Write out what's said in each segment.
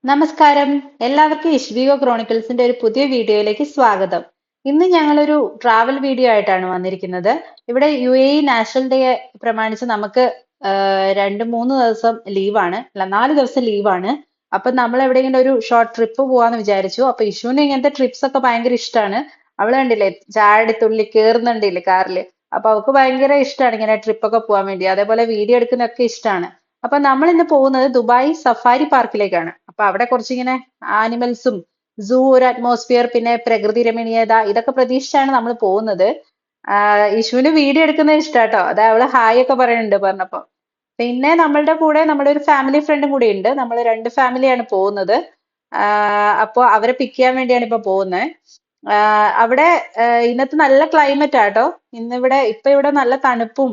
നമസ്കാരം. എല്ലാവർക്കും ഇഷ്വികോ ക്രോണിക്കിൾസിന്റെ ഒരു പുതിയ വീഡിയോയിലേക്ക് സ്വാഗതം. ഇന്ന് ഞങ്ങളൊരു ട്രാവൽ വീഡിയോ ആയിട്ടാണ് വന്നിരിക്കുന്നത്. ഇവിടെ UAE നാഷണൽ ഡേ പ്രമാണിച്ച് നമുക്ക് 2-3 ദിവസം ലീവാണ്, അല്ല 4 ദിവസം ലീവാണ്. അപ്പൊ നമ്മൾ എവിടെയെങ്കിലും ഒരു ഷോർട്ട് ട്രിപ്പ് പോവാന്ന് വിചാരിച്ചു. അപ്പൊ ഇഷുവിന് ഇങ്ങനത്തെ ട്രിപ്സ് ഒക്കെ ഭയങ്കര ഇഷ്ടമാണ്. അവള് കണ്ടില്ലേ ചാടി തുള്ളി കേറുന്നുണ്ടില്ലേ കാറില്. അപ്പൊ അവൾക്ക് ഭയങ്കര ഇഷ്ടമാണ് ഇങ്ങനെ ട്രിപ്പ് ഒക്കെ പോകാൻ വേണ്ടി. അതേപോലെ വീഡിയോ എടുക്കുന്നതൊക്കെ ഇഷ്ടമാണ്. അപ്പൊ നമ്മൾ ഇന്ന് പോകുന്നത് ദുബായ് സഫാരി പാർക്കിലേക്കാണ്. അപ്പൊ അവിടെ കുറച്ചിങ്ങനെ ആനിമൽസും സൂ ഒരു അറ്റ്മോസ്ഫിയർ പിന്നെ പ്രകൃതി രമണീയത ഇതൊക്കെ പ്രതീക്ഷിച്ചാണ് നമ്മൾ പോകുന്നത്. ഇഷുവിന് വീഡിയോ എടുക്കുന്നത് ഇഷ്ടാട്ടോ. അതാ അവള് ഹായ് ഒക്കെ പറയുന്നുണ്ട് പറഞ്ഞപ്പോ. പിന്നെ നമ്മളുടെ കൂടെ നമ്മുടെ ഒരു ഫാമിലി ഫ്രണ്ടും കൂടി ഉണ്ട്. നമ്മൾ 2 ഫാമിലിയാണ് പോകുന്നത്. അപ്പൊ അവരെ പിക്ക് ചെയ്യാൻ വേണ്ടിയാണ് ഇപ്പൊ പോകുന്നത്. അവിടെ ഇന്നത്തെ നല്ല ക്ലൈമറ്റ് ആട്ടോ. ഇപ്പൊ ഇവിടെ നല്ല തണുപ്പും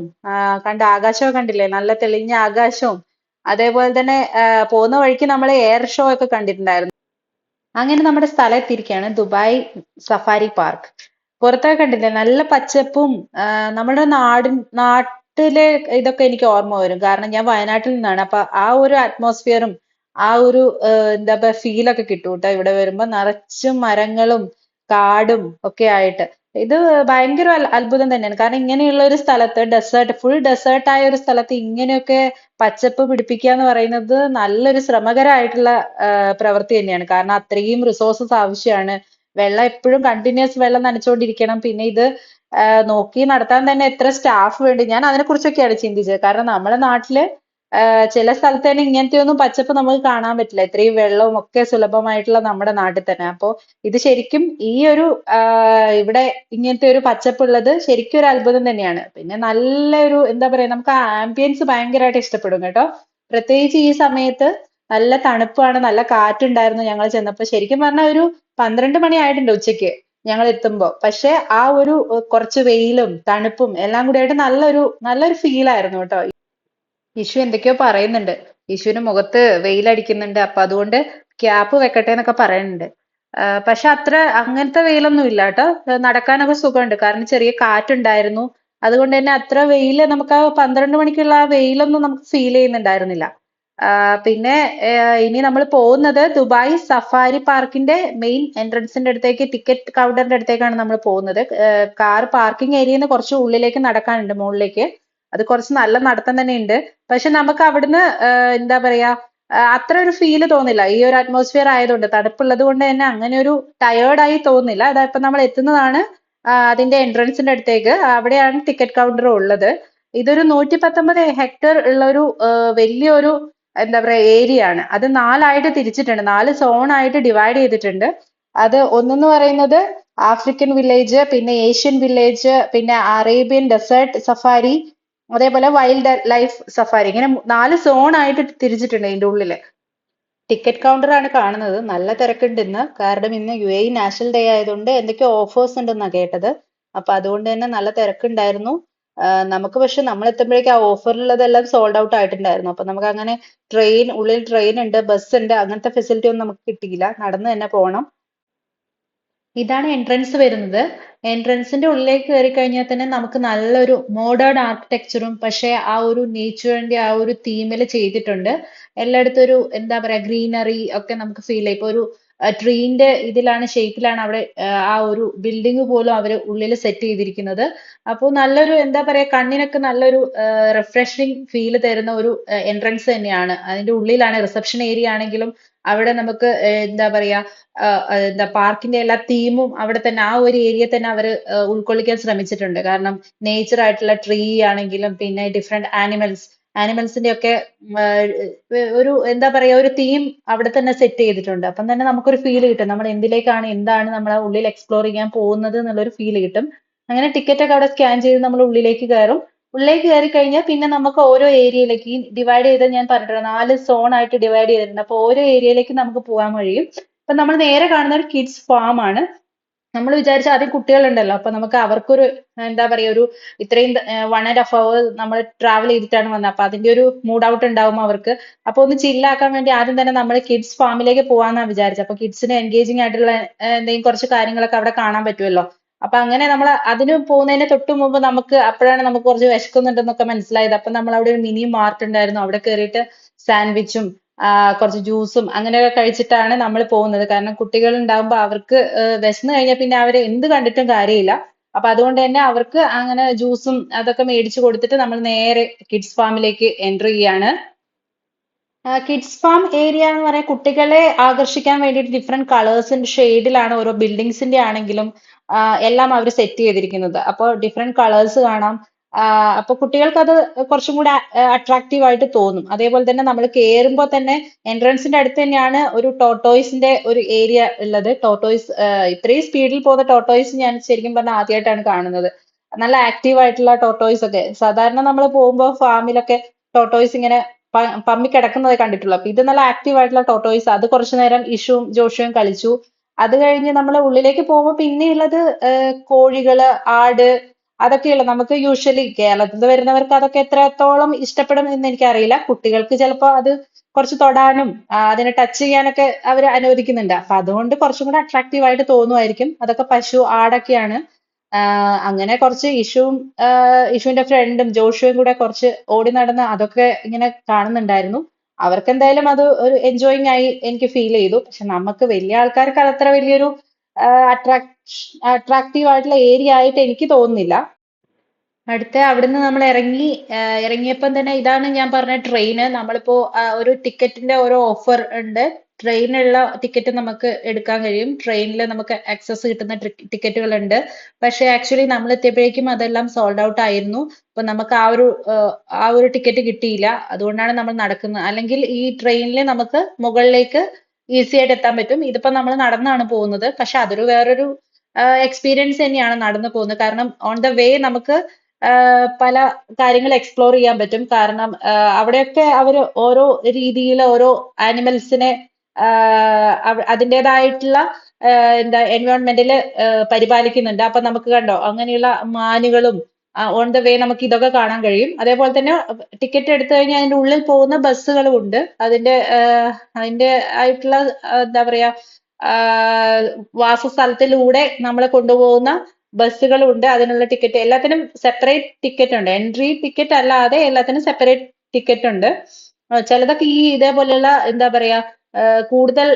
കണ്ട ആകാശമൊക്കെ കണ്ടില്ലേ, നല്ല തെളിഞ്ഞ ആകാശവും അതേപോലെ തന്നെ പോകുന്ന വഴിക്ക് നമ്മൾ എയർ ഷോ ഒക്കെ കണ്ടിട്ടുണ്ടായിരുന്നു. അങ്ങനെ നമ്മുടെ സ്ഥലം എത്തിയിരിക്കുകയാണ്, ദുബായ് സഫാരി പാർക്ക്. പുറത്തൊക്കെ കണ്ടില്ലേ നല്ല പച്ചപ്പും. നമ്മുടെ നാട്ടിലെ ഇതൊക്കെ എനിക്ക് ഓർമ്മ വരും, കാരണം ഞാൻ വയനാട്ടിൽ നിന്നാണ്. അപ്പൊ ആ ഒരു അറ്റ്മോസ്ഫിയറും ആ ഒരു എന്താ പറയുക ഫീലൊക്കെ കിട്ടും കേട്ടോ ഇവിടെ വരുമ്പോ. നിറച്ചും മരങ്ങളും കാടും ഒക്കെ ആയിട്ട് ഇത് ഭയങ്കര അത്ഭുതം തന്നെയാണ്. കാരണം ഇങ്ങനെയുള്ള ഒരു സ്ഥലത്ത്, ഫുൾ ഡെസേർട്ട് ആയ ഒരു സ്ഥലത്ത് ഇങ്ങനെയൊക്കെ പച്ചപ്പ് പിടിപ്പിക്കുക എന്ന് പറയുന്നത് നല്ലൊരു ശ്രമകരമായിട്ടുള്ള പ്രവൃത്തി തന്നെയാണ്. കാരണം അത്രയും റിസോഴ്സസ് ആവശ്യമാണ്. വെള്ളം എപ്പോഴും കണ്ടിന്യൂസ് വെള്ളം നനച്ചുകൊണ്ടിരിക്കണം. പിന്നെ ഇത് നോക്കി നടത്താൻ തന്നെ എത്ര സ്റ്റാഫ് വേണ്ടി, ഞാൻ അതിനെ കുറിച്ചൊക്കെയാണ് ചിന്തിച്ചത്. കാരണം നമ്മുടെ നാട്ടില് ചില സ്ഥലത്ത് തന്നെ ഇങ്ങനത്തെ ഒന്നും പച്ചപ്പ് നമുക്ക് കാണാൻ പറ്റില്ല, ഇത്രയും വെള്ളവും ഒക്കെ സുലഭമായിട്ടുള്ള നമ്മുടെ നാട്ടിൽ തന്നെ. അപ്പോ ഇത് ശരിക്കും ഈ ഒരു ഇവിടെ ഇങ്ങനത്തെ ഒരു പച്ചപ്പുള്ളത് ശരിക്കും ഒരു അത്ഭുതം തന്നെയാണ്. പിന്നെ നല്ലൊരു എന്താ പറയാ, നമുക്ക് ആ ആംബിയൻസ് ഭയങ്കരമായിട്ട് ഇഷ്ടപ്പെടും കേട്ടോ. പ്രത്യേകിച്ച് ഈ സമയത്ത് നല്ല തണുപ്പാണ്, നല്ല കാറ്റുണ്ടായിരുന്നു ഞങ്ങൾ ചെന്നപ്പോ. ശരിക്കും പറഞ്ഞാൽ ഒരു 12 മണി ആയിട്ടുണ്ട് ഉച്ചയ്ക്ക് ഞങ്ങൾ എത്തുമ്പോ. പക്ഷെ ആ ഒരു കുറച്ച് വെയിലും തണുപ്പും എല്ലാം കൂടി ആയിട്ട് നല്ലൊരു ഫീൽ ആയിരുന്നു കേട്ടോ. ഇഷു എന്തൊക്കെയോ പറയുന്നുണ്ട്. ഇഷുവിന് മുഖത്ത് വെയിലടിക്കുന്നുണ്ട്. അപ്പൊ അതുകൊണ്ട് ക്യാപ്പ് വെക്കട്ടെ എന്നൊക്കെ പറയുന്നുണ്ട്. പക്ഷെ അങ്ങനത്തെ വെയിലൊന്നും ഇല്ല കേട്ടോ. നടക്കാനൊക്കെ സുഖമുണ്ട്, കാരണം ചെറിയ കാറ്റുണ്ടായിരുന്നു. അതുകൊണ്ട് തന്നെ അത്ര വെയില് നമുക്ക് ആ 12 മണിക്കുള്ള ആ വെയിലൊന്നും നമുക്ക് ഫീൽ ചെയ്യുന്നുണ്ടായിരുന്നില്ല. പിന്നെ ഇനി നമ്മൾ പോകുന്നത് ദുബായ് സഫാരി പാർക്കിന്റെ മെയിൻ എൻട്രൻസിന്റെ അടുത്തേക്ക്, ടിക്കറ്റ് കൗണ്ടറിന്റെ അടുത്തേക്കാണ് നമ്മൾ പോകുന്നത്. കാർ പാർക്കിംഗ് ഏരിയയിൽ നിന്ന് കുറച്ച് ഉള്ളിലേക്ക് നടക്കാനുണ്ട്, മുകളിലേക്ക്. അത് കുറച്ച് നല്ല നടത്തം തന്നെ ഉണ്ട്. പക്ഷെ നമുക്ക് അവിടുന്ന് എന്താ പറയാ, അത്ര ഒരു ഫീല് തോന്നില്ല. ഈ ഒരു അറ്റ്മോസ്ഫിയർ ആയതുകൊണ്ട്, തണുപ്പുള്ളത് കൊണ്ട് തന്നെ അങ്ങനെ ഒരു ടയേർഡായി തോന്നില്ല. അതാ ഇപ്പൊ നമ്മൾ എത്തുന്നതാണ് അതിന്റെ എൻട്രൻസിന്റെ അടുത്തേക്ക്. അവിടെയാണ് ടിക്കറ്റ് കൗണ്ടർ ഉള്ളത്. ഇതൊരു 119 ഹെക്ടർ ഉള്ള ഒരു വലിയൊരു എന്താ പറയാ ഏരിയ ആണ്. അത് 4ആയിട്ട് തിരിച്ചിട്ടുണ്ട്, 4 സോണായിട്ട് ഡിവൈഡ് ചെയ്തിട്ടുണ്ട്. അത് ഒന്നെന്ന് പറയുന്നത് ആഫ്രിക്കൻ വില്ലേജ്, പിന്നെ ഏഷ്യൻ വില്ലേജ്, പിന്നെ അറേബ്യൻ ഡെസേർട്ട് സഫാരി, അതേപോലെ വൈൽഡ് ലൈഫ് സഫാരി. ഇങ്ങനെ 4 സോണായിട്ട് തിരിച്ചിട്ടുണ്ട് ഇതിന്റെ ഉള്ളില്. ടിക്കറ്റ് കൗണ്ടർ ആണ് കാണുന്നത്. നല്ല തിരക്കുണ്ട് ഇന്ന്, കാരണം ഇന്ന് UAE നാഷണൽ ഡേ ആയതുകൊണ്ട് എന്തൊക്കെയോ ഓഫേഴ്സ് ഉണ്ടെന്നാ കേട്ടത്. അപ്പൊ അതുകൊണ്ട് തന്നെ നല്ല തിരക്കുണ്ടായിരുന്നു. നമുക്ക് പക്ഷെ നമ്മൾ എത്തുമ്പോഴേക്കും ആ ഓഫറിലുള്ളതെല്ലാം സോൾഡ് ഔട്ട് ആയിട്ടുണ്ടായിരുന്നു. അപ്പൊ നമുക്ക് അങ്ങനെ ഉള്ളിൽ ട്രെയിൻ ഉണ്ട്, ബസ് ഉണ്ട്, അങ്ങനത്തെ ഫെസിലിറ്റി ഒന്നും നമുക്ക് കിട്ടിയില്ല. നടന്ന് തന്നെ പോകണം. ഇതാണ് എൻട്രൻസ് വരുന്നത്. എൻട്രൻസിന്റെ ഉള്ളിലേക്ക് കയറി കഴിഞ്ഞാൽ തന്നെ നമുക്ക് നല്ലൊരു മോഡേൺ ആർക്കിടെക്ചറും പക്ഷെ ആ ഒരു നേച്ചറിന്റെ ആ ഒരു തീമിൽ ചെയ്തിട്ടുണ്ട്. എല്ലായിടത്തും ഒരു എന്താ പറയാ ഗ്രീനറി ഒക്കെ നമുക്ക് ഫീൽ ചെയ്യും. ഇപ്പൊ ഒരു ട്രീന്റെ ഇതിലാണ്, ഷേപ്പിലാണ് അവിടെ ആ ഒരു ബിൽഡിംഗ് പോലും അവര് ഉള്ളിൽ സെറ്റ് ചെയ്തിരിക്കുന്നത്. അപ്പോൾ നല്ലൊരു എന്താ പറയാ, കണ്ണിനൊക്കെ നല്ലൊരു റിഫ്രഷിങ് ഫീൽ തരുന്ന ഒരു എൻട്രൻസ് തന്നെയാണ്. അതിന്റെ ഉള്ളിലാണ് റിസപ്ഷൻ ഏരിയ ആണെങ്കിലും അവിടെ നമുക്ക് എന്താ പറയാ എന്താ പാർക്കിന്റെ എല്ലാ തീമും അവിടെ തന്നെ ആ ഒരു ഏരിയ തന്നെ അവർ ഉൾക്കൊള്ളിക്കാൻ ശ്രമിച്ചിട്ടുണ്ട്. കാരണം നേച്ചർ ആയിട്ടുള്ള ട്രീ ആണെങ്കിലും പിന്നെ ഡിഫറെന്റ് ആനിമൽസിന്റെ ഒക്കെ ഒരു എന്താ പറയാ ഒരു തീം അവിടെ തന്നെ സെറ്റ് ചെയ്തിട്ടുണ്ട്. അപ്പം തന്നെ നമുക്കൊരു ഫീൽ കിട്ടും, നമ്മൾ എന്താണ് നമ്മൾ ഉള്ളിൽ എക്സ്പ്ലോർ ചെയ്യാൻ പോകുന്നത് എന്നുള്ളൊരു ഫീൽ കിട്ടും. അങ്ങനെ ടിക്കറ്റ് ഒക്കെ അവിടെ സ്കാൻ ചെയ്ത് നമ്മൾ ഉള്ളിലേക്ക് കയറും. ഉള്ളിലേക്ക് കയറി കഴിഞ്ഞാൽ പിന്നെ നമുക്ക് ഓരോ ഏരിയയിലേക്ക് ഈ ഡിവൈഡ് ചെയ്ത്, ഞാൻ പറഞ്ഞിട്ടുണ്ട് 4 സോണായിട്ട് ഡിവൈഡ് ചെയ്തിട്ടുണ്ട്. അപ്പൊ ഓരോ ഏരിയയിലേക്ക് നമുക്ക് പോകാൻ കഴിയും. ഇപ്പൊ നമ്മൾ നേരെ കാണുന്ന ഒരു കിഡ്സ് ഫാം ആണ്. നമ്മൾ വിചാരിച്ച ആദ്യം കുട്ടികളുണ്ടല്ലോ, അപ്പൊ നമുക്ക് അവർക്കൊരു എന്താ പറയാ ഒരു ഇത്രയും 1.5 hour നമ്മൾ ട്രാവൽ ചെയ്തിട്ടാണ് വന്നത്. അപ്പൊ അതിന്റെ ഒരു മൂഡ് ഔട്ട് ഉണ്ടാവും അവർക്ക്. അപ്പൊ ഒന്ന് ചില്ലാക്കാൻ വേണ്ടി ആദ്യം തന്നെ നമ്മൾ കിഡ്സ് ഫാമിലേക്ക് പോവാന്നാ വിചാരിച്ചത്. അപ്പൊ കിഡ്സിന് എൻഗേജിങ് ആയിട്ടുള്ള എന്തെങ്കിലും കുറച്ച് കാര്യങ്ങളൊക്കെ അവിടെ കാണാൻ പറ്റുമല്ലോ. അപ്പൊ അങ്ങനെ നമ്മൾ അതിന് പോകുന്നതിന് തൊട്ട് മുമ്പ് അപ്പോഴാണ് നമുക്ക് കുറച്ച് വിശക്കുന്നുണ്ടെന്നൊക്കെ മനസ്സിലായത്. അപ്പൊ നമ്മൾ അവിടെ ഒരു മിനി മാർട്ട് ഉണ്ടായിരുന്നു, അവിടെ കയറിയിട്ട് സാൻഡ്വിച്ചും കുറച്ച് ജ്യൂസും അങ്ങനെയൊക്കെ കഴിച്ചിട്ടാണ് നമ്മൾ പോകുന്നത്. കാരണം കുട്ടികൾ ഉണ്ടാകുമ്പോൾ അവർക്ക് വിശന്ന് കഴിഞ്ഞാൽ പിന്നെ അവരെ എന്ത് കണ്ടിട്ടും കാര്യമില്ല. അപ്പൊ അതുകൊണ്ട് തന്നെ അവർക്ക് അങ്ങനെ ജ്യൂസും അതൊക്കെ മേടിച്ചു കൊടുത്തിട്ട് നമ്മൾ നേരെ കിഡ്സ് ഫാമിലേക്ക് എൻ്റർ ചെയ്യാണ്. കിഡ്സ് ഫാം ഏരിയ എന്ന് പറയാൻ കുട്ടികളെ ആകർഷിക്കാൻ വേണ്ടിയിട്ട് ഡിഫറെന്റ് കളേഴ്സിന്റെ ഷെയ്ഡിലാണ് ഓരോ ബിൽഡിങ്സിന്റെ ആണെങ്കിലും എല്ലാം അവർ സെറ്റ് ചെയ്തിരിക്കുന്നത്. അപ്പോൾ ഡിഫറെന്റ് കളേഴ്സ് കാണാം. അപ്പൊ കുട്ടികൾക്ക് അത് കുറച്ചും കൂടെ അട്രാക്റ്റീവ് ആയിട്ട് തോന്നും. അതേപോലെ തന്നെ നമ്മൾ കയറുമ്പോൾ തന്നെ എൻട്രൻസിന്റെ അടുത്ത് തന്നെയാണ് ഒരു ടോട്ടോയ്സിന്റെ ഒരു ഏരിയ ഉള്ളത്. ടോട്ടോയ്സ് ഇത്രയും സ്പീഡിൽ പോകുന്ന ടോട്ടോയ്സ് ഞാൻ ശരിക്കും പറഞ്ഞാൽ ആദ്യമായിട്ടാണ് കാണുന്നത്. നല്ല ആക്റ്റീവ് ആയിട്ടുള്ള ടോട്ടോയ്സ് ഒക്കെ സാധാരണ നമ്മൾ പോകുമ്പോൾ ഫാമിലൊക്കെ ടോട്ടോയ്സ് ഇങ്ങനെ പമ്മി കിടക്കുന്നതേ കണ്ടിട്ടുള്ളൂ. അപ്പൊ ഇത് നല്ല ആക്റ്റീവ് ആയിട്ടുള്ള ടോട്ടോയ്സ്. അത് കുറച്ചു നേരം ഇഷുവും ജോഷുവും കളിച്ചു. അത് കഴിഞ്ഞ് നമ്മൾ ഉള്ളിലേക്ക് പോകുമ്പോൾ പിന്നെയുള്ളത് കോഴികള്, ആട്, അതൊക്കെയുള്ള നമുക്ക് യൂഷ്വലി കേരളത്തിൽ നിന്ന് വരുന്നവർക്ക് അതൊക്കെ എത്രത്തോളം ഇഷ്ടപ്പെടും എന്ന് എനിക്കറിയില്ല. കുട്ടികൾക്ക് ചിലപ്പോൾ അത് കുറച്ച് തൊടാനും അതിനെ ടച്ച് ചെയ്യാനൊക്കെ അവർ അനുവദിക്കുന്നുണ്ട്. അപ്പൊ അതുകൊണ്ട് കുറച്ചും കൂടെ അട്രാക്റ്റീവ് ആയിട്ട് തോന്നുമായിരിക്കും. അതൊക്കെ പശു, ആടൊക്കെയാണ്. അങ്ങനെ കുറച്ച് ഇഷുവിന്റെ ഫ്രണ്ടും ജോഷുവും കൂടെ കുറച്ച് ഓടി നടന്ന് അതൊക്കെ ഇങ്ങനെ കാണുന്നുണ്ടായിരുന്നു. അവർക്ക് എന്തായാലും അത് ഒരു എൻജോയിങ് ആയി എനിക്ക് ഫീൽ ചെയ്തു. പക്ഷെ നമുക്ക് വലിയ ആൾക്കാർക്ക് അത് അത്ര വലിയൊരു അട്രാക്റ്റീവ് ആയിട്ടുള്ള ഏരിയ ആയിട്ട് എനിക്ക് തോന്നുന്നില്ല. അടുത്ത അവിടുന്ന് നമ്മൾ ഇറങ്ങി. ഇറങ്ങിയപ്പം തന്നെ ഇതാണ് ഞാൻ പറഞ്ഞ ട്രെയിന്. നമ്മളിപ്പോ ഒരു ടിക്കറ്റിന്റെ ഓരോ ഓഫർ ഉണ്ട്. ട്രെയിനുള്ള ടിക്കറ്റ് നമുക്ക് എടുക്കാൻ കഴിയും. ട്രെയിനിൽ നമുക്ക് ആക്സസ് കിട്ടുന്ന ടിക്കറ്റുകൾ ഉണ്ട്. പക്ഷെ ആക്ച്വലി നമ്മൾ എത്തിയപ്പോഴേക്കും അതെല്ലാം സോൾഡ് ഔട്ട് ആയിരുന്നു. അപ്പൊ നമുക്ക് ആ ഒരു ടിക്കറ്റ് കിട്ടിയില്ല. അതുകൊണ്ടാണ് നമ്മൾ നടക്കുന്നത്. അല്ലെങ്കിൽ ഈ ട്രെയിനിൽ നമുക്ക് മുകളിലേക്ക് ഈസി ആയിട്ട് എത്താൻ പറ്റും. ഇതിപ്പോ നമ്മൾ നടന്നാണ് പോകുന്നത്. പക്ഷെ അതൊരു വേറൊരു എക്സ്പീരിയൻസ് തന്നെയാണ് നടന്നു പോകുന്നത്. കാരണം ഓൺ ദ വേ നമുക്ക് പല കാര്യങ്ങൾ എക്സ്പ്ലോർ ചെയ്യാൻ പറ്റും. കാരണം അവിടെയൊക്കെ അവർ ഓരോ രീതിയിൽ ഓരോ ആനിമൽസിനെ അതിൻ്റെതായിട്ടുള്ള എന്താ എൻവയോൺമെന്റിൽ പരിപാലിക്കുന്നുണ്ട്. അപ്പൊ നമുക്ക് കണ്ടോ അങ്ങനെയുള്ള മാനുകളും ഓൺ ദ വേ നമുക്ക് ഇതൊക്കെ കാണാൻ കഴിയും. അതേപോലെ തന്നെ ടിക്കറ്റ് എടുത്തു കഴിഞ്ഞാൽ അതിന്റെ ഉള്ളിൽ പോകുന്ന ബസ്സുകളും ഉണ്ട്. അതിന്റെ ആയിട്ടുള്ള എന്താ പറയാ വാസസ്ഥലത്തിലൂടെ നമ്മളെ കൊണ്ടുപോകുന്ന ബസ്സുകളും ഉണ്ട്. അതിനുള്ള ടിക്കറ്റ് എല്ലാത്തിനും സെപ്പറേറ്റ് ടിക്കറ്റ് ഉണ്ട്. എൻട്രി ടിക്കറ്റ് അല്ലാതെ എല്ലാത്തിനും സെപ്പറേറ്റ് ടിക്കറ്റ് ഉണ്ട്. ചിലതൊക്കെ ഈ ഇതേപോലെയുള്ള എന്താ പറയാ കൂടുതൽ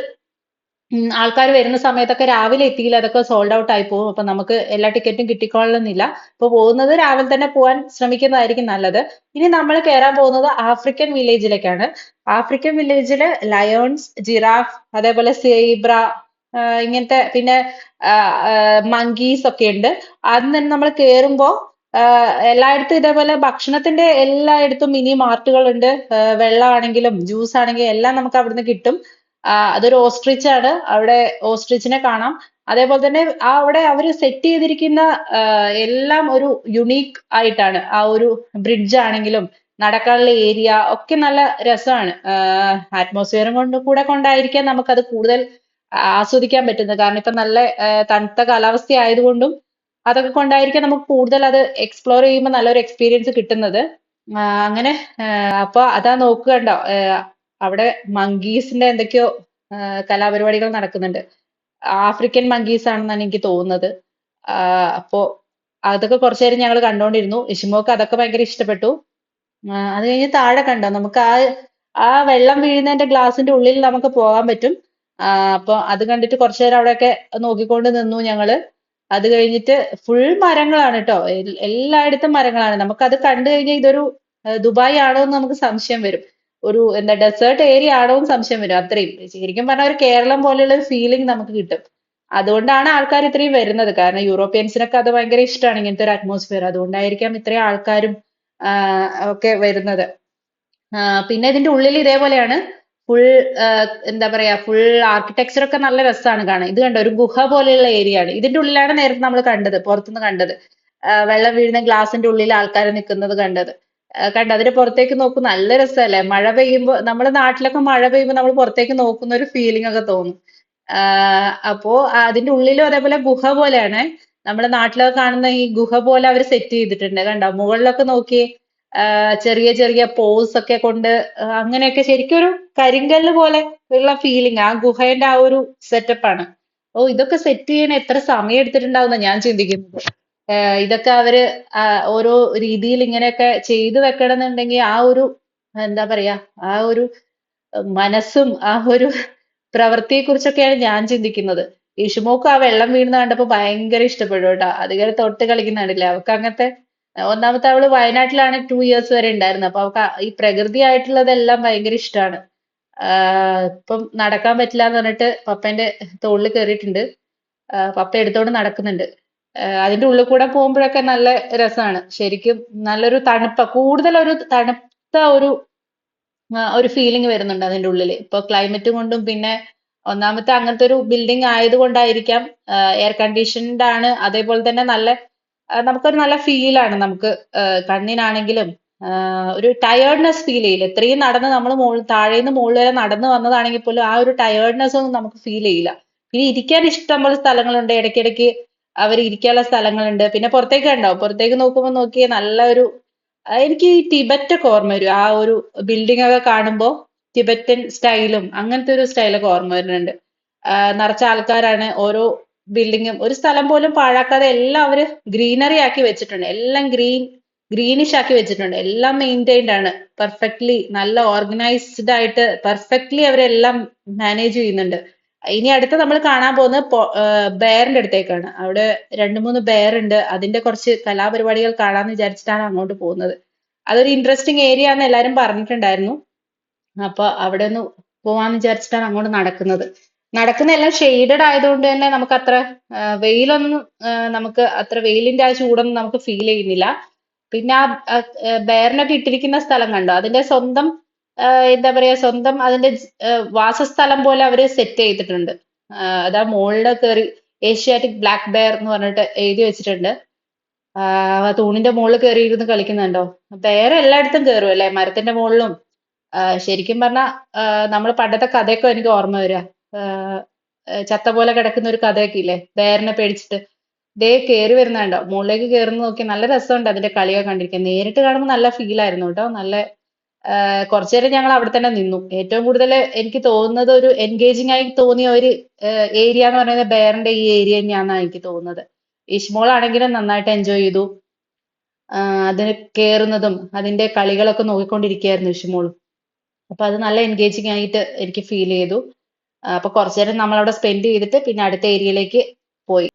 ആൾക്കാർ വരുന്ന സമയത്തൊക്കെ രാവിലെ എത്തിയില്ല, അതൊക്കെ സോൾഡ് ഔട്ട് ആയി പോകും. അപ്പൊ നമുക്ക് എല്ലാ ടിക്കറ്റും കിട്ടിക്കൊള്ളുന്നില്ല. അപ്പൊ പോകുന്നത് രാവിലെ തന്നെ പോകാൻ ശ്രമിക്കുന്നതായിരിക്കും നല്ലത്. ഇനി നമ്മൾ കയറാൻ പോകുന്നത് ആഫ്രിക്കൻ വില്ലേജിലേക്കാണ്. ആഫ്രിക്കൻ വില്ലേജില് ലയോൺസ്, ജിറാഫ്, അതേപോലെ സീബ്ര, ഇങ്ങനത്തെ പിന്നെ മങ്കീസ് ഒക്കെ ഉണ്ട്. ആദ്യം തന്നെ നമ്മൾ കയറുമ്പോ എല്ലായിടത്തും ഇതേപോലെ ഭക്ഷണത്തിന്റെ എല്ലായിടത്തും മിനി മാർട്ടുകളുണ്ട്. വെള്ളമാണെങ്കിലും ജ്യൂസ് ആണെങ്കിലും എല്ലാം നമുക്ക് അവിടുന്ന് കിട്ടും. അതൊരു ഓസ്ട്രിച്ച് ആണ്. അവിടെ ഓസ്ട്രിച്ചിനെ കാണാം. അതേപോലെ തന്നെ അവിടെ അവര് സെറ്റ് ചെയ്തിരിക്കുന്ന എല്ലാം ഒരു യുണീക്ക് ആയിട്ടാണ്. ആ ഒരു ബ്രിഡ്ജ് ആണെങ്കിലും നടക്കാനുള്ള ഏരിയ ഒക്കെ നല്ല രസമാണ്. അറ്റ്മോസ്ഫിയറും കൂടെ കൊണ്ടായിരിക്കാം നമുക്കത് കൂടുതൽ ആസ്വദിക്കാൻ പറ്റുന്നത്. കാരണം ഇപ്പൊ നല്ല തണുത്ത കാലാവസ്ഥ ആയതുകൊണ്ടും അതൊക്കെ കൊണ്ടായിരിക്കാം നമുക്ക് കൂടുതൽ അത് എക്സ്പ്ലോർ ചെയ്യുമ്പോൾ നല്ലൊരു എക്സ്പീരിയൻസ് കിട്ടുന്നത്. അങ്ങനെ അപ്പൊ അതാ നോക്കുകണ്ടോ, അവിടെ മങ്കീസിന്റെ എന്തൊക്കെയോ കലാപരിപാടികൾ നടക്കുന്നുണ്ട്. ആഫ്രിക്കൻ മങ്കീസ് ആണെന്നാണ് എനിക്ക് തോന്നുന്നത്. അപ്പോ അതൊക്കെ കുറച്ചു നേരം ഞങ്ങൾ കണ്ടോണ്ടിരുന്നു. ഇഷിമോക്ക് അതൊക്കെ ഭയങ്കര ഇഷ്ടപ്പെട്ടു. അത് കഴിഞ്ഞ് താഴെ കണ്ടോ, നമുക്ക് ആ വെള്ളം വീഴുന്നതിന്റെ ഗ്ലാസിന്റെ ഉള്ളിൽ നമുക്ക് പോകാൻ പറ്റും. അപ്പൊ അത് കണ്ടിട്ട് കുറച്ചു നേരം അവിടെയൊക്കെ നോക്കിക്കൊണ്ട് നിന്നു ഞങ്ങള്. അത് കഴിഞ്ഞിട്ട് ഫുൾ മരങ്ങളാണ് കേട്ടോ. എല്ലായിടത്തും മരങ്ങളാണ്. നമുക്കത് കണ്ടു കഴിഞ്ഞാൽ ഇതൊരു ദുബായ് ആണോ എന്ന് നമുക്ക് സംശയം വരും. ഒരു എന്താ ഡെസേർട്ട് ഏരിയ ആണോ എന്ന് സംശയം വരും. അത്രയും ശരിക്കും പറഞ്ഞാൽ ഒരു കേരളം പോലെയുള്ള ഒരു ഫീലിംഗ് നമുക്ക് കിട്ടും. അതുകൊണ്ടാണ് ആൾക്കാർ ഇത്രയും വരുന്നത്. കാരണം യൂറോപ്യൻസിനൊക്കെ അത് ഭയങ്കര ഇഷ്ടമാണ് ഇങ്ങനത്തെ ഒരു അറ്റ്മോസ്ഫിയർ. അതുകൊണ്ടായിരിക്കാം ഇത്രയും ആൾക്കാരും ഒക്കെ വരുന്നത്. പിന്നെ ഇതിന്റെ ഉള്ളിൽ ഇതേപോലെയാണ്. ഫുൾ എന്താ പറയാ, ഫുൾ ആർക്കിടെക്ചർ ഒക്കെ നല്ല രസമാണ് കാണാൻ. ഇത് കണ്ടോ, ഒരു ഗുഹ പോലെയുള്ള ഏരിയ ആണ്. ഇതിന്റെ ഉള്ളിലാണ് നേരത്തെ നമ്മൾ കണ്ടത്, പുറത്തുനിന്ന് കണ്ടത്. വെള്ളം വീഴുന്ന ഗ്ലാസിന്റെ ഉള്ളിൽ ആൾക്കാർ നിൽക്കുന്നത് കണ്ടത്. കണ്ടോ, അതിന്റെ പുറത്തേക്ക് നോക്കും, നല്ല രസമല്ലേ? മഴ പെയ്യുമ്പോ നമ്മുടെ നാട്ടിലൊക്കെ മഴ പെയ്യുമ്പോൾ നമ്മൾ പുറത്തേക്ക് നോക്കുന്ന ഒരു ഫീലിംഗ് ഒക്കെ തോന്നും. അപ്പോ അതിന്റെ ഉള്ളിലും അതേപോലെ ഗുഹ പോലെയാണ്. നമ്മുടെ നാട്ടിലൊക്കെ കാണുന്ന ഈ ഗുഹ പോലെ അവർ സെറ്റ് ചെയ്തിട്ടുണ്ട്. കണ്ടോ, മുകളിലൊക്കെ നോക്കിയേ, ചെറിയ ചെറിയ പോസ് ഒക്കെ കൊണ്ട് അങ്ങനെയൊക്കെ ശരിക്കും ഒരു കരിങ്കല്ല് പോലെ ഉള്ള ഫീലിംഗ് ആ ഗുഹേന്റെ ആ ഒരു സെറ്റപ്പാണ്. ഓ, ഇതൊക്കെ സെറ്റ് ചെയ്യാൻ എത്ര സമയം എടുത്തിട്ടുണ്ടാവുന്ന ഞാൻ ചിന്തിക്കുന്നത്. ഇതൊക്കെ അവര് ഓരോ രീതിയിൽ ഇങ്ങനെയൊക്കെ ചെയ്തു വെക്കണം എന്നുണ്ടെങ്കിൽ ആ ഒരു എന്താ പറയാ, ആ ഒരു മനസ്സും ആ ഒരു പ്രവൃത്തിയെ കുറിച്ചൊക്കെയാണ് ഞാൻ ചിന്തിക്കുന്നത്. ഇഷുമോക്ക് ആ വെള്ളം വീഴുന്ന കണ്ടപ്പോ ഭയങ്കര ഇഷ്ടപ്പെടും കേട്ടോ. അതിങ്ങനെ തൊട്ട് കളിക്കുന്ന കണ്ടില്ലേ? അവൾക്ക് അങ്ങനത്തെ ഒന്നാമത്തെ അവള് വയനാട്ടിലാണ് 2 ഇയേഴ്സ് വരെ ഉണ്ടായിരുന്നത്. അപ്പൊ അവൾക്ക് ഈ പ്രകൃതിയായിട്ടുള്ളതെല്ലാം ഭയങ്കര ഇഷ്ടമാണ്. ഇപ്പം നടക്കാൻ പറ്റില്ല എന്ന് പറഞ്ഞിട്ട് പപ്പേന്റെ തോളിൽ കയറിയിട്ടുണ്ട്. പപ്പ എടുത്തോണ്ട് നടക്കുന്നുണ്ട്. അതിന്റെ ഉള്ളിൽ കൂടെ പോകുമ്പോഴൊക്കെ നല്ല രസമാണ്. ശരിക്കും നല്ലൊരു കൂടുതൽ ഒരു തണുത്ത ഒരു ഫീലിംഗ് വരുന്നുണ്ട് അതിന്റെ ഉള്ളിൽ. ഇപ്പൊ ക്ലൈമറ്റ് കൊണ്ടും പിന്നെ ഒന്നാമത്തെ അങ്ങനത്തെ ഒരു ബിൽഡിംഗ് ആയതുകൊണ്ടായിരിക്കാം എയർ കണ്ടീഷൻഡ് ആണ്. അതേപോലെ തന്നെ നമുക്കൊരു നല്ല ഫീലാണ് നമുക്ക് കണ്ണിനാണെങ്കിലും ഒരു ടയേർഡ്നെസ് ഫീൽ ചെയ്യില്ല. ഇത്രയും നടന്ന് നമ്മൾ താഴേന്ന് മുകളിൽ വരെ നടന്ന് വന്നതാണെങ്കിൽ പോലും ആ ഒരു ടയേർഡ്നെസ് ഒന്നും നമുക്ക് ഫീൽ ചെയ്യില്ല. പിന്നെ ഇരിക്കാൻ ഇഷ്ടം പോലെ സ്ഥലങ്ങളുണ്ട്. ഇടയ്ക്കിടയ്ക്ക് അവർ ഇരിക്കാനുള്ള സ്ഥലങ്ങളുണ്ട്. പിന്നെ പുറത്തേക്ക് ഉണ്ടാവും. പുറത്തേക്ക് നോക്കുമ്പോൾ നോക്കിയേ നല്ല എനിക്ക് ഈ ടിബറ്റ് ഒക്കെ ഓർമ്മ വരും. ആ ഒരു ബിൽഡിംഗ് ഒക്കെ കാണുമ്പോൾ ടിബറ്റൻ സ്റ്റൈലും അങ്ങനത്തെ ഒരു സ്റ്റൈലൊക്കെ ഓർമ്മ വരുന്നുണ്ട്. നിറച്ച ആൾക്കാരാണ്. ഓരോ ബിൽഡിങ്ങും ഒരു സ്ഥലം പോലും പാഴാക്കാതെ എല്ലാം അവര് ഗ്രീനറി ആക്കി വെച്ചിട്ടുണ്ട്. എല്ലാം ഗ്രീനിഷ് ആക്കി വെച്ചിട്ടുണ്ട്. എല്ലാം മെയിൻറ്റൈൻഡ് ആണ്. പെർഫെക്റ്റ്ലി നല്ല ഓർഗനൈസ്ഡ് ആയിട്ട് പെർഫെക്റ്റ്ലി അവരെല്ലാം മാനേജ് ചെയ്യുന്നുണ്ട്. ഇനി അടുത്ത് നമ്മൾ കാണാൻ പോകുന്നത് ബെയറിന്റെ അടുത്തേക്കാണ്. അവിടെ 2-3 ബെയർ ഉണ്ട്. അതിന്റെ കുറച്ച് കലാപരിപാടികൾ കാണാമെന്ന് വിചാരിച്ചിട്ടാണ് അങ്ങോട്ട് പോകുന്നത്. അതൊരു ഇൻട്രസ്റ്റിംഗ് ഏരിയ എന്ന് എല്ലാരും പറഞ്ഞിട്ടുണ്ടായിരുന്നു. അപ്പൊ അവിടെ ഒന്ന് പോവാന്ന് വിചാരിച്ചിട്ടാണ് അങ്ങോട്ട് നടക്കുന്നത്. നടക്കുന്ന എല്ലാം ഷെയ്ഡഡ് ആയതുകൊണ്ട് തന്നെ നമുക്ക് അത്ര വെയിലൊന്നും നമുക്ക് അത്ര വെയിലിന്റെ ആ ചൂടൊന്നും നമുക്ക് ഫീൽ ചെയ്യുന്നില്ല. പിന്നെ ആ ബെയറിനൊക്കെ ഇട്ടിരിക്കുന്ന സ്ഥലം കണ്ടോ? അതിന്റെ സ്വന്തം എന്താ പറയാ സ്വന്തം അതിന്റെ വാസസ്ഥലം പോലെ അവര് സെറ്റ് ചെയ്തിട്ടുണ്ട്. അതാ മുകളിൽ കയറി ഏഷ്യാറ്റിക് ബ്ലാക്ക് ബെയർ എന്ന് പറഞ്ഞിട്ട് എഴുതി വെച്ചിട്ടുണ്ട്. തൂണിന്റെ മുകളിൽ കയറി ഇരുന്ന് കളിക്കുന്നുണ്ടോ? ബെയർ എല്ലായിടത്തും കയറും അല്ലേ? മരത്തിന്റെ മുകളിലും. ശരിക്കും പറഞ്ഞാൽ നമ്മൾ പണ്ടത്തെ കഥയൊക്കെ എനിക്ക് ഓർമ്മ വരിക. ചത്ത പോലെ കിടക്കുന്ന ഒരു കഥയൊക്കെ ഇല്ലേ? ബെയറിനെ പേടിച്ചിട്ട്. ദേ കേറി വരുന്നുണ്ടോ? മുകളിലേക്ക് കയറുന്ന നോക്കി നല്ല രസമുണ്ട് അതിന്റെ കളിയൊക്കെ കണ്ടിരിക്കാൻ. നേരിട്ട് കാണുമ്പോൾ നല്ല ഫീൽ ആയിരുന്നു കേട്ടോ. കുറച്ചു നേരം ഞങ്ങൾ അവിടെ തന്നെ നിന്നു. ഏറ്റവും കൂടുതൽ എനിക്ക് തോന്നുന്നത് ഒരു എൻഗേജിങ് ആയി തോന്നിയ ഒരു ഏരിയ എന്ന് പറയുന്നത് ബെയറിന്റെ ഈ ഏരിയ തന്നെയാണെന്നാണ് എനിക്ക് തോന്നുന്നത്. ഇഷ്മോൾ ആണെങ്കിലും നന്നായിട്ട് എൻജോയ് ചെയ്തു. അതിന് കേറുന്നതും അതിന്റെ കളികളൊക്കെ നോക്കിക്കൊണ്ടിരിക്കുകയായിരുന്നു ഇഷ്മോളും. അപ്പൊ അത് നല്ല എൻഗേജിങ് ആയിട്ട് എനിക്ക് ഫീൽ ചെയ്തു. അപ്പൊ കുറച്ചു നേരം നമ്മൾ അവിടെ സ്പെൻഡ് ചെയ്തിട്ട് പിന്നെ അടുത്ത ഏരിയയിലേക്ക് പോയി.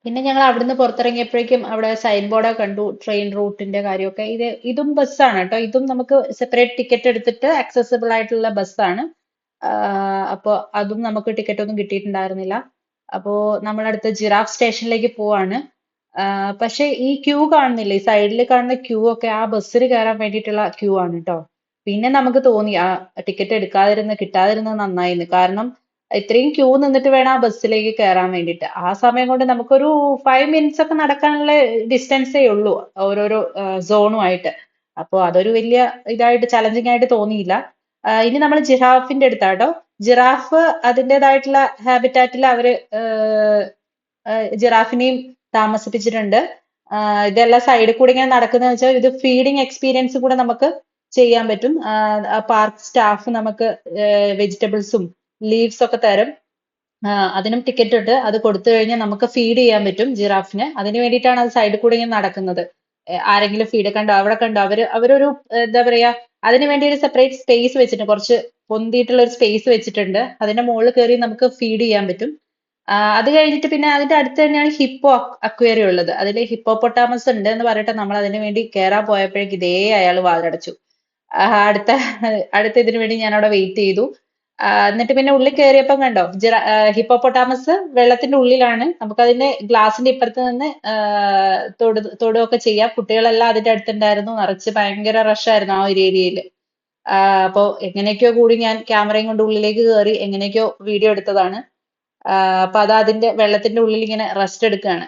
പിന്നെ ഞങ്ങൾ അവിടുന്ന് പുറത്തിറങ്ങിയപ്പോഴേക്കും അവിടെ സൈൻ ബോർഡൊക്കെ കണ്ടു. ട്രെയിൻ റൂട്ടിന്റെ കാര്യമൊക്കെ. ഇതും ബസ്സാണ് കേട്ടോ. ഇതും നമുക്ക് സെപ്പറേറ്റ് ടിക്കറ്റ് എടുത്തിട്ട് ആക്സസിബിൾ ആയിട്ടുള്ള ബസ്സാണ്. അപ്പോൾ അതും നമുക്ക് ടിക്കറ്റ് ഒന്നും കിട്ടിയിട്ടുണ്ടായിരുന്നില്ല. അപ്പോ നമ്മളടുത്ത് ജിറാഫ് സ്റ്റേഷനിലേക്ക് പോവാണ്. പക്ഷെ ഈ ക്യൂ കാണുന്നില്ലേ? ഈ സൈഡിൽ കാണുന്ന ക്യൂ ഒക്കെ ആ ബസ്സിൽ കയറാൻ വേണ്ടിയിട്ടുള്ള ക്യൂ ആണ് കേട്ടോ. പിന്നെ നമുക്ക് തോന്നി ആ ടിക്കറ്റ് കിട്ടാതിരുന്നത് നന്നായിന്ന്. കാരണം ഇത്രയും ക്യൂ നിന്നിട്ട് വേണം ആ ബസ്സിലേക്ക് കയറാൻ വേണ്ടിയിട്ട്. ആ സമയം കൊണ്ട് നമുക്കൊരു 5 മിനിറ്റ്സ് ഒക്കെ നടക്കാനുള്ള ഡിസ്റ്റൻസേ ഉള്ളൂ ഓരോരോ സോണുമായിട്ട്. അപ്പോൾ അതൊരു വലിയ ഇതായിട്ട് ചലഞ്ചിങ് ആയിട്ട് തോന്നിയില്ല. ഇനി നമ്മൾ ജിറാഫിന്റെ അടുത്താട്ടോ. ജിറാഫ് അതിൻ്റെതായിട്ടുള്ള ഹാബിറ്റാറ്റിൽ അവര് ജിറാഫിനെയും താമസിപ്പിച്ചിട്ടുണ്ട്. ഇതെല്ലാം സൈഡിൽ കൂടി ഇങ്ങനെ നടക്കുന്നത് വെച്ചാൽ ഇത് ഫീഡിങ് എക്സ്പീരിയൻസ് കൂടെ നമുക്ക് ചെയ്യാൻ പറ്റും. പാർക്ക് സ്റ്റാഫ് നമുക്ക് വെജിറ്റബിൾസും ലീവ്സ് ഒക്കെ തരും. അതിനും ടിക്കറ്റ് ഉണ്ട്. അത് കൊടുത്തു കഴിഞ്ഞാൽ നമുക്ക് ഫീഡ് ചെയ്യാൻ പറ്റും ജിറാഫിന്. അതിന് വേണ്ടിയിട്ടാണ് അത് സൈഡിൽ കൂടി ഇങ്ങനെ നടക്കുന്നത്. ആരെങ്കിലും ഫീഡ് കണ്ടോ? അവിടെ കണ്ടോ? അവരൊരു എന്താ പറയാ അതിന് വേണ്ടി ഒരു സെപ്പറേറ്റ് സ്പേസ് വെച്ചിട്ടുണ്ട്. കുറച്ച് പൊന്തിയിട്ടുള്ള ഒരു സ്പേസ് വെച്ചിട്ടുണ്ട്. അതിന്റെ മുകളിൽ കയറി നമുക്ക് ഫീഡ് ചെയ്യാൻ പറ്റും. അത് കഴിഞ്ഞിട്ട് പിന്നെ അതിന്റെ അടുത്ത് തന്നെയാണ് ഹിപ്പോ അക്വേറിയം ഉള്ളത്. അതിൽ ഹിപ്പോപ്പൊട്ടാമസ് ഉണ്ട് എന്ന് പറഞ്ഞിട്ട് നമ്മൾ അതിന് വേണ്ടി കയറാൻ പോയപ്പോഴേക്ക് ഇതേ അയാൾ വാതിലടച്ചു. അടുത്ത അടുത്ത ഇതിനു വേണ്ടി ഞാൻ അവിടെ വെയിറ്റ് ചെയ്തു. എന്നിട്ട് പിന്നെ ഉള്ളിൽ കയറിയപ്പം കണ്ടോ ഹിപ്പോപ്പൊട്ടാമസ് വെള്ളത്തിന്റെ ഉള്ളിലാണ്. നമുക്കതിന്റെ ഗ്ലാസിന്റെ ഇപ്പുറത്ത് നിന്ന് തൊടുകയൊക്കെ ചെയ്യാം. കുട്ടികളെല്ലാം അതിന്റെ അടുത്തുണ്ടായിരുന്നു. നിറച്ച് ഭയങ്കര റഷായിരുന്നു ആ ഒരു ഏരിയയിൽ. അപ്പോ എങ്ങനെയൊക്കെയോ കൂടി ഞാൻ ക്യാമറയും കൊണ്ട് ഉള്ളിലേക്ക് കയറി എങ്ങനെയൊക്കെയോ വീഡിയോ എടുത്തതാണ്. അപ്പൊ അത് അതിന്റെ വെള്ളത്തിന്റെ ഉള്ളിൽ ഇങ്ങനെ റെസ്റ്റ് എടുക്കുകയാണ്.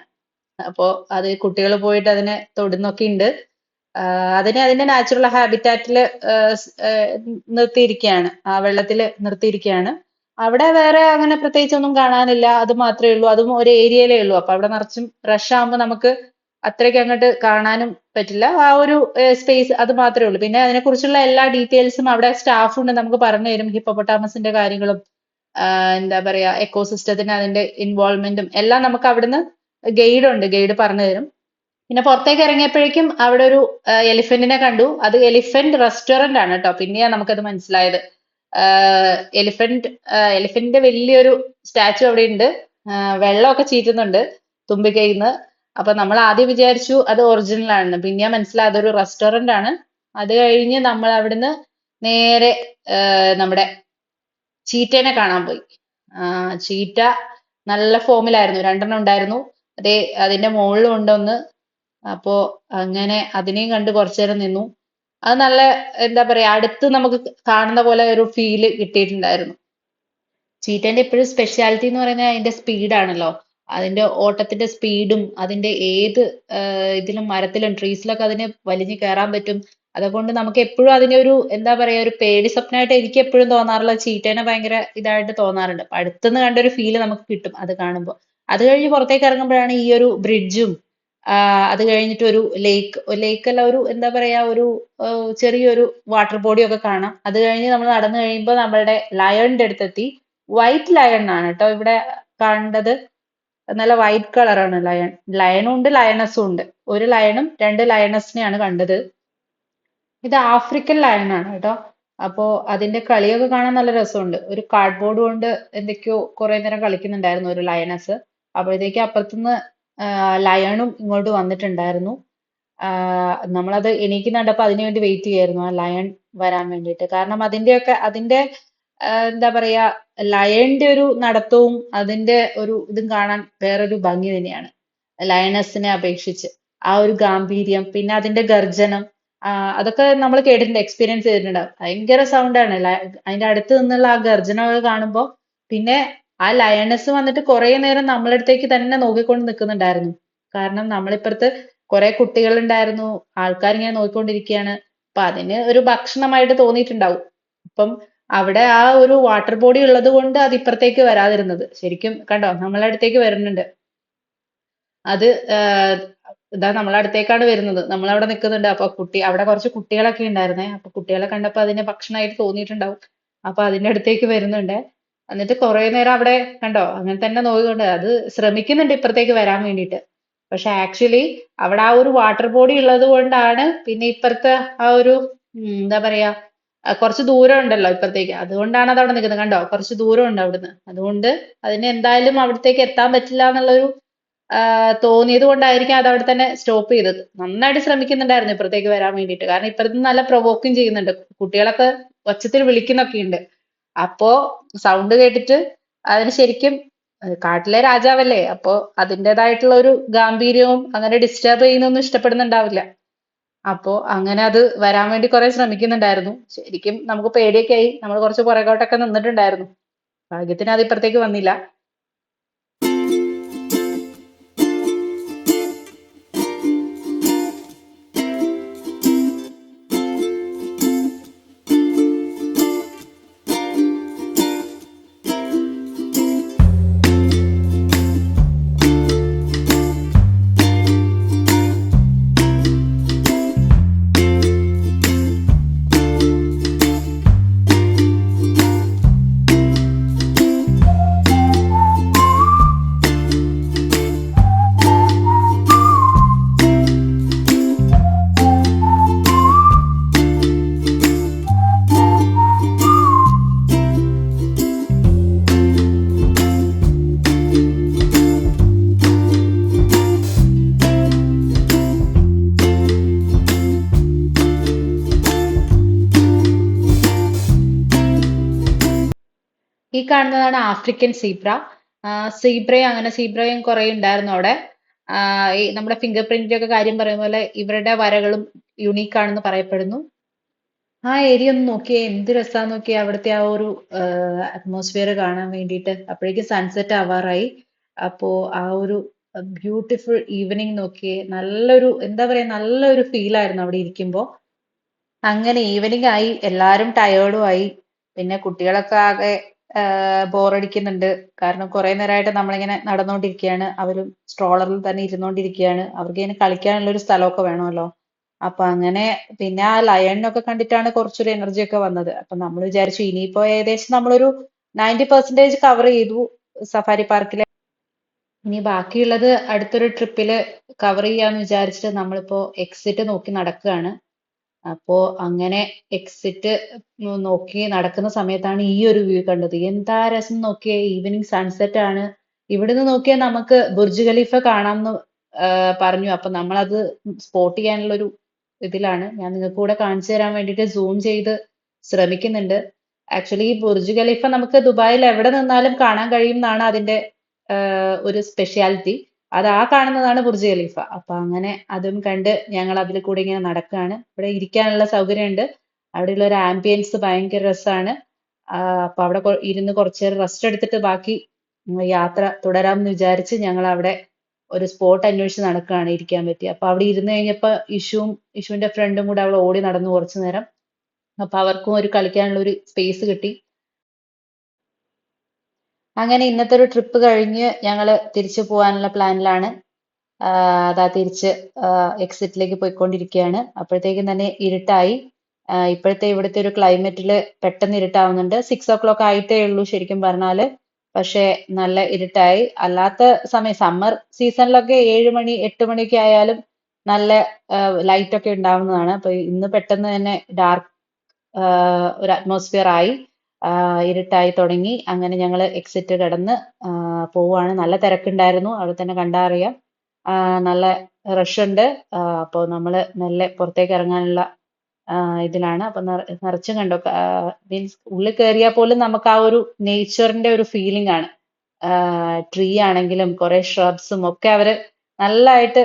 അപ്പോ അത് കുട്ടികൾ പോയിട്ട് അതിനെ തൊടുന്നൊക്കെ ഉണ്ട്. അതിനെ അതിന്റെ നാച്ചുറൽ ഹാബിറ്റാറ്റിൽ നിർത്തിയിരിക്കുകയാണ്. ആ വെള്ളത്തിൽ നിർത്തിയിരിക്കുകയാണ്. അവിടെ വേറെ അങ്ങനെ പ്രത്യേകിച്ച് ഒന്നും കാണാനില്ല. അത് മാത്രമേ ഉള്ളൂ. അതും ഒരു ഏരിയയിലേ ഉള്ളൂ. അപ്പൊ അവിടെ നിറച്ചും റഷ് ആകുമ്പോൾ നമുക്ക് അത്രയ്ക്ക് അങ്ങോട്ട് കാണാനും പറ്റില്ല. ആ ഒരു സ്പേസ് അത് മാത്രമേ ഉള്ളൂ. പിന്നെ അതിനെക്കുറിച്ചുള്ള എല്ലാ ഡീറ്റെയിൽസും അവിടെ സ്റ്റാഫ് ഉണ്ട് നമുക്ക് പറഞ്ഞു തരും. ഹിപ്പോപ്പൊട്ടാമസിന്റെ കാര്യങ്ങളും എന്താ പറയാ എക്കോസിസ്റ്റത്തിന് അതിന്റെ ഇൻവോൾവ്മെന്റും എല്ലാം നമുക്ക് അവിടുന്ന് ഗൈഡ് ഉണ്ട്. ഗൈഡ് പറഞ്ഞു തരും. പിന്നെ പുറത്തേക്ക് ഇറങ്ങിയപ്പോഴേക്കും അവിടെ ഒരു എലിഫന്റിനെ കണ്ടു. അത് എലിഫന്റ് റെസ്റ്റോറന്റ് ആണ് കേട്ടോ. പിന്നെയാ നമുക്കത് മനസ്സിലായത്. എലിഫന്റ് എലിഫന്റിന്റെ വലിയൊരു സ്റ്റാച്ചു അവിടെ ഉണ്ട്. വെള്ളമൊക്കെ ചീറ്റുന്നുണ്ട് തുമ്പിക്കൈന്ന്. അപ്പൊ നമ്മൾ ആദ്യം വിചാരിച്ചു അത് ഒറിജിനൽ ആണെന്ന്. പിന്നെ മനസ്സിലായി അതൊരു റെസ്റ്റോറന്റ് ആണ്. അത് കഴിഞ്ഞ് നമ്മൾ അവിടുന്ന് നേരെ നമ്മുടെ ചീറ്റേനെ കാണാൻ പോയി. ചീറ്റ നല്ല ഫോമിലായിരുന്നു, 2 ഉണ്ടായിരുന്നു. അതേ അതിന്റെ മുകളിലും ഉണ്ടൊന്ന്. അപ്പോ അങ്ങനെ അതിനെയും കണ്ട് കുറച്ചു നേരം നിന്നു. അത് നല്ല എന്താ പറയാ അടുത്ത് നമുക്ക് കാണുന്ന പോലെ ഒരു ഫീല് കിട്ടിയിട്ടുണ്ടായിരുന്നു. ചീറ്റേന്റെ ഇപ്പോഴും സ്പെഷ്യാലിറ്റി എന്ന് പറയുന്നത് അതിന്റെ സ്പീഡാണല്ലോ. അതിന്റെ ഓട്ടത്തിന്റെ സ്പീഡും അതിന്റെ ഏത് ഇതിലും മരത്തിലും ട്രീസിലൊക്കെ അതിന് വലിഞ്ഞു കയറാൻ പറ്റും. അതുകൊണ്ട് നമുക്ക് എപ്പോഴും അതിനെ ഒരു എന്താ പറയാ ഒരു പേടി സ്വപ്നമായിട്ട് എനിക്ക് എപ്പോഴും തോന്നാറുള്ള ചീറ്റേനെ ഭയങ്കര ഇതായിട്ട് തോന്നാറുണ്ട്. അപ്പൊ അടുത്തുനിന്ന് കണ്ട ഒരു ഫീല് നമുക്ക് കിട്ടും അത് കാണുമ്പോൾ. അത് കഴിഞ്ഞ് പുറത്തേക്ക് ഇറങ്ങുമ്പോഴാണ് ഈ ഒരു ബ്രിഡ്ജും അത് കഴിഞ്ഞിട്ട് ഒരു ലേക്ക് അല്ല ഒരു എന്താ പറയാ ഒരു ചെറിയൊരു വാട്ടർ ബോഡി ഒക്കെ കാണാം. അത് കഴിഞ്ഞ് നമ്മൾ നടന്നു കഴിയുമ്പോൾ നമ്മളുടെ ലയണിന്റെ അടുത്തെത്തി. വൈറ്റ് ലയൺ ആണ് കേട്ടോ ഇവിടെ കണ്ടത്. നല്ല വൈറ്റ് കളറാണ് ലയൺ. ലയണും ഉണ്ട് ലയണസും ഉണ്ട്. ഒരു ലയണും 2 ലയണസിനെയാണ് കണ്ടത്. ഇത് ആഫ്രിക്കൻ ലയൺ ആണ് കേട്ടോ. അപ്പോ അതിന്റെ കളിയൊക്കെ കാണാൻ നല്ല രസമുണ്ട്. ഒരു കാർഡ്ബോർഡ് കൊണ്ട് എന്തൊക്കെയോ കുറെ നേരം കളിക്കുന്നുണ്ടായിരുന്നു ഒരു ലയണസ്. അപ്പോഴത്തേക്ക് അപ്പുറത്തുനിന്ന് ലയണും ഇങ്ങോട്ട് വന്നിട്ടുണ്ടായിരുന്നു. നമ്മളത് എണീക്കുന്ന കണ്ടപ്പോ അതിനു വേണ്ടി വെയിറ്റ് ചെയ്യായിരുന്നു ആ ലയൺ വരാൻ വേണ്ടിയിട്ട്. കാരണം അതിന്റെ എന്താ പറയാ ലയണിന്റെ ഒരു നടത്തവും അതിന്റെ ഒരു ഇതും കാണാൻ വേറൊരു ഭംഗി തന്നെയാണ് ലയണസിനെ അപേക്ഷിച്ച്. ആ ഒരു ഗാംഭീര്യം, പിന്നെ അതിന്റെ ഗർജനം, അതൊക്കെ നമ്മൾ കേട്ടിട്ടുണ്ട്, എക്സ്പീരിയൻസ് ചെയ്തിട്ടുണ്ടാവും. ഭയങ്കര സൗണ്ടാണ് അതിന്റെ അടുത്ത് നിന്നുള്ള ആ ഗർജനമൊക്കെ കാണുമ്പോൾ. പിന്നെ ആ ലയണസ് വന്നിട്ട് കുറെ നേരം നമ്മളെ അടുത്തേക്ക് തന്നെ നോക്കിക്കൊണ്ട് നിൽക്കുന്നുണ്ടായിരുന്നു. കാരണം നമ്മളിപ്പുറത്ത് കുറെ കുട്ടികളുണ്ടായിരുന്നു, ആൾക്കാരിങ്ങനെ നോക്കിക്കൊണ്ടിരിക്കുകയാണ്. അപ്പൊ അതിന് ഒരു ഭക്ഷണമായിട്ട് തോന്നിയിട്ടുണ്ടാവും. അപ്പം അവിടെ ആ ഒരു വാട്ടർ ബോഡി ഉള്ളത് കൊണ്ട് അത് ഇപ്പുറത്തേക്ക് വരാതിരുന്നത്. ശരിക്കും കണ്ടോ നമ്മളെ അടുത്തേക്ക് വരുന്നുണ്ട്. അത് ഇതാ നമ്മളെ അടുത്തേക്കാണ് വരുന്നത്. നമ്മളവിടെ നിൽക്കുന്നുണ്ട്. അപ്പൊ അവിടെ കുറച്ച് കുട്ടികളൊക്കെ ഉണ്ടായിരുന്നേ. അപ്പൊ കുട്ടികളെ കണ്ടപ്പോ അതിനെ ഭക്ഷണമായിട്ട് തോന്നിയിട്ടുണ്ടാവും. അപ്പൊ അതിന്റെ അടുത്തേക്ക് വരുന്നുണ്ട്. എന്നിട്ട് കുറെ നേരം അവിടെ കണ്ടോ അങ്ങനെ തന്നെ നോക്കിക്കൊണ്ട് അത് ശ്രമിക്കുന്നുണ്ട് ഇപ്പുറത്തേക്ക് വരാൻ വേണ്ടിയിട്ട്. പക്ഷെ ആക്ച്വലി അവിടെ ആ ഒരു വാട്ടർ ബോഡി ഉള്ളത് കൊണ്ടാണ് പിന്നെ ഇപ്പുറത്തെ ആ ഒരു എന്താ പറയാ കുറച്ച് ദൂരം ഉണ്ടല്ലോ ഇപ്പുറത്തേക്ക്. അതുകൊണ്ടാണ് അത് അവിടെ നിൽക്കുന്നത്. കണ്ടോ കുറച്ച് ദൂരം ഉണ്ട് അവിടുന്ന്. അതുകൊണ്ട് അതിന് എന്തായാലും അവിടത്തേക്ക് എത്താൻ പറ്റില്ല എന്നുള്ളൊരു തോന്നിയത് കൊണ്ടായിരിക്കും അത് അവിടെ തന്നെ സ്റ്റോപ്പ് ചെയ്തത്. നന്നായിട്ട് ശ്രമിക്കുന്നുണ്ടായിരുന്നു ഇപ്പുറത്തേക്ക് വരാൻ വേണ്ടിയിട്ട്. കാരണം ഇപ്പുറത്ത് നല്ല പ്രൊവോക്കിങ് ചെയ്യുന്നുണ്ട്. കുട്ടികളൊക്കെ ഒച്ചത്തിൽ വിളിക്കുന്നൊക്കെ ഉണ്ട്. അപ്പോ സൗണ്ട് കേട്ടിട്ട് അതിന് ശരിക്കും കാട്ടിലെ രാജാവല്ലേ, അപ്പോ അതിൻ്റെതായിട്ടുള്ള ഒരു ഗാംഭീര്യവും അങ്ങനെ ഡിസ്റ്റർബ് ചെയ്യുന്നൊന്നും ഇഷ്ടപ്പെടുന്നുണ്ടാവില്ല. അപ്പോ അങ്ങനെ അത് വരാൻ വേണ്ടി കുറെ ശ്രമിക്കുന്നുണ്ടായിരുന്നു. ശരിക്കും നമുക്ക് പേടിയൊക്കെ ആയി. നമ്മൾ കുറച്ച് പുറകോട്ടൊക്കെ നിന്നിട്ടുണ്ടായിരുന്നു. ഭാഗ്യത്തിന് അത് ഇപ്പുറത്തേക്ക് വന്നില്ല. ഈ കാണുന്നതാണ് ആഫ്രിക്കൻ സീബ്ര. സീബ്രയും കുറെ ഉണ്ടായിരുന്നു അവിടെ. ഈ നമ്മുടെ ഫിംഗർ പ്രിന്റിന്റെ ഒക്കെ കാര്യം പറയുന്ന പോലെ ഇവരുടെ വരകളും യുണീക്ക് ആണെന്ന് പറയപ്പെടുന്നു. ആ ഏരിയ ഒന്ന് നോക്കിയേ, എന്ത് രസാന്ന് നോക്കിയേ അവിടുത്തെ ആ ഒരു അറ്റ്മോസ്ഫിയർ കാണാൻ വേണ്ടിയിട്ട്. അപ്പോഴേക്കും സൺസെറ്റ് ആവാറായി. അപ്പോ ആ ഒരു ബ്യൂട്ടിഫുൾ ഈവനിങ് നോക്കിയേ. നല്ലൊരു എന്താ പറയാ നല്ലൊരു ഫീൽ ആയിരുന്നു അവിടെ ഇരിക്കുമ്പോ. അങ്ങനെ ഈവനിങ് ആയി, എല്ലാരും ടയേർഡും ആയി. പിന്നെ കുട്ടികളൊക്കെ ആകെ ബോറടിക്കുന്നുണ്ട്. കാരണം കുറെ നേരമായിട്ട് നമ്മളിങ്ങനെ നടന്നുകൊണ്ടിരിക്കുകയാണ്. അവരും സ്ട്രോളറിൽ തന്നെ ഇരുന്നുകൊണ്ടിരിക്കുകയാണ്. അവർക്ക് ഇങ്ങനെ കളിക്കാനുള്ള ഒരു സ്ഥലമൊക്കെ വേണമല്ലോ. അപ്പൊ അങ്ങനെ പിന്നെ ആ ലയണിനൊക്കെ കണ്ടിട്ടാണ് കുറച്ചൊരു എനർജി ഒക്കെ വന്നത്. അപ്പൊ നമ്മൾ വിചാരിച്ചു ഇനിയിപ്പോ ഏകദേശം നമ്മളൊരു 90% കവർ ചെയ്തു സഫാരി പാർക്കിലെ. ഇനി ബാക്കിയുള്ളത് അടുത്തൊരു ട്രിപ്പില് കവർ ചെയ്യാന്ന് വിചാരിച്ചിട്ട് നമ്മളിപ്പോ എക്സിറ്റ് നോക്കി നടക്കുകയാണ്. അപ്പോ അങ്ങനെ എക്സിറ്റ് നോക്കി നടക്കുന്ന സമയത്താണ് ഈ ഒരു വ്യൂ കണ്ടത്. എന്താ രസം നോക്കിയേ, ഈവനിങ് സൺസെറ്റ് ആണ്. ഇവിടുന്ന് നോക്കിയാൽ നമുക്ക് ബുർജ് ഖലീഫ കാണാമെന്ന് പറഞ്ഞു. അപ്പൊ നമ്മളത് സ്പോട്ട് ചെയ്യാനുള്ള ഒരു ഇതിലാണ്. ഞാൻ നിങ്ങൾക്ക് കൂടെ കാണിച്ചു തരാൻ വേണ്ടിയിട്ട് സൂം ചെയ്ത് ശ്രമിക്കുന്നുണ്ട്. ആക്ച്വലി ഈ ബുർജ് ഖലീഫ നമുക്ക് ദുബായിൽ എവിടെ നിന്നാലും കാണാൻ കഴിയും എന്നാണ് അതിന്റെ ഒരു സ്പെഷ്യാലിറ്റി. അത് ആ കാണുന്നതാണ് ബുർജ് ഖലീഫ. അപ്പൊ അങ്ങനെ അതും കണ്ട് ഞങ്ങൾ അതിൽ കൂടെ ഇങ്ങനെ നടക്കുകയാണ്. ഇവിടെ ഇരിക്കാനുള്ള സൗകര്യമുണ്ട്. അവിടെയുള്ള ഒരു ആംബിയൻസ് ഭയങ്കര രസമാണ്. അപ്പൊ അവിടെ ഇരുന്ന് കുറച്ചു നേരം റെസ്റ്റ് എടുത്തിട്ട് ബാക്കി യാത്ര തുടരാമെന്ന് വിചാരിച്ച് ഞങ്ങൾ അവിടെ ഒരു സ്പോട്ട് അന്വേഷിച്ച് നടക്കുകയാണ് ഇരിക്കാൻ പറ്റി. അപ്പൊ അവിടെ ഇരുന്ന് കഴിഞ്ഞപ്പോ ഇഷുവിന്റെ ഫ്രണ്ടും കൂടെ അവിടെ ഓടി നടന്നു കുറച്ചു നേരം. അപ്പൊ അവർക്കും ഒരു കളിക്കാനുള്ള ഒരു സ്പേസ് കിട്ടി. അങ്ങനെ ഇന്നത്തെ ഒരു ട്രിപ്പ് കഴിഞ്ഞ് ഞങ്ങൾ തിരിച്ചു പോകാനുള്ള പ്ലാനിലാണ്. അതാ തിരിച്ച് എക്സിറ്റിലേക്ക് പോയിക്കൊണ്ടിരിക്കുകയാണ്. അപ്പോഴത്തേക്കും തന്നെ ഇരുട്ടായി. ഇപ്പോഴത്തെ ഇവിടുത്തെ ഒരു ക്ലൈമറ്റിൽ പെട്ടെന്ന് ഇരുട്ടാവുന്നുണ്ട്. 6 o'clock ആയിട്ടേ ഉള്ളൂ ശരിക്കും പറഞ്ഞാല്. പക്ഷെ നല്ല ഇരുട്ടായി. അല്ലാത്ത സമയം സമ്മർ സീസണിലൊക്കെ 7 മണി 8 മണിയൊക്കെ ആയാലും നല്ല ലൈറ്റ് ഒക്കെ ഉണ്ടാവുന്നതാണ്. അപ്പൊ ഇന്ന് പെട്ടെന്ന് തന്നെ ഡാർക്ക് ഒരു അറ്റ്മോസ്ഫിയർ ആയി. ഇരുട്ടായി തുടങ്ങി. അങ്ങനെ ഞങ്ങൾ എക്സിറ്റ് കടന്ന് പോവാണ്. നല്ല തിരക്കുണ്ടായിരുന്നു. അവിടെ തന്നെ കണ്ടാ അറിയാം. നല്ല റഷ് ഉണ്ട്. അപ്പോൾ നമ്മൾ മെല്ലെ പുറത്തേക്ക് ഇറങ്ങാനുള്ള ഇതിലാണ്. അപ്പൊ നിറച്ചും കണ്ടോ, മീൻസ് ഉള്ളിൽ കയറിയാൽ പോലും നമുക്ക് ആ ഒരു നേച്ചറിന്റെ ഒരു ഫീലിംഗ് ആണ്. ട്രീ ആണെങ്കിലും കുറെ ഷ്രബ്സും ഒക്കെ അവര് നല്ലതായിട്ട്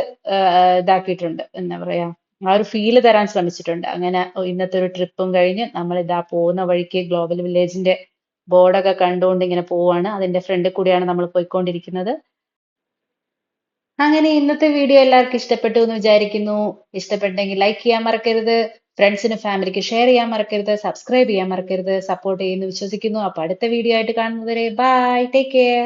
ഇതാക്കിയിട്ടുണ്ട്. എന്താ പറയാ, ആ ഒരു ഫീല് തരാൻ ശ്രമിച്ചിട്ടുണ്ട്. അങ്ങനെ ഇന്നത്തെ ഒരു ട്രിപ്പും കഴിഞ്ഞ് നമ്മൾ ഇതാ പോകുന്ന വഴിക്ക് ഗ്ലോബൽ വില്ലേജിന്റെ ബോർഡൊക്കെ കണ്ടുകൊണ്ട് ഇങ്ങനെ പോവാണ്. അതിന്റെ ഫ്രണ്ടിൽ കൂടിയാണ് നമ്മൾ പോയിക്കൊണ്ടിരിക്കുന്നത്. അങ്ങനെ ഇന്നത്തെ വീഡിയോ എല്ലാവർക്കും ഇഷ്ടപ്പെട്ടു എന്ന് വിചാരിക്കുന്നു. ഇഷ്ടപ്പെട്ടെങ്കിൽ ലൈക്ക് ചെയ്യാൻ മറക്കരുത്. ഫ്രണ്ട്സിനും ഫാമിലിക്ക് ഷെയർ ചെയ്യാൻ മറക്കരുത്. സബ്സ്ക്രൈബ് ചെയ്യാൻ മറക്കരുത്. സപ്പോർട്ട് ചെയ്യുന്നു വിശ്വസിക്കുന്നു. അപ്പൊ അടുത്ത വീഡിയോ ആയിട്ട് കാണുന്നതുവരെ ബൈ, ടേക്ക് കെയർ.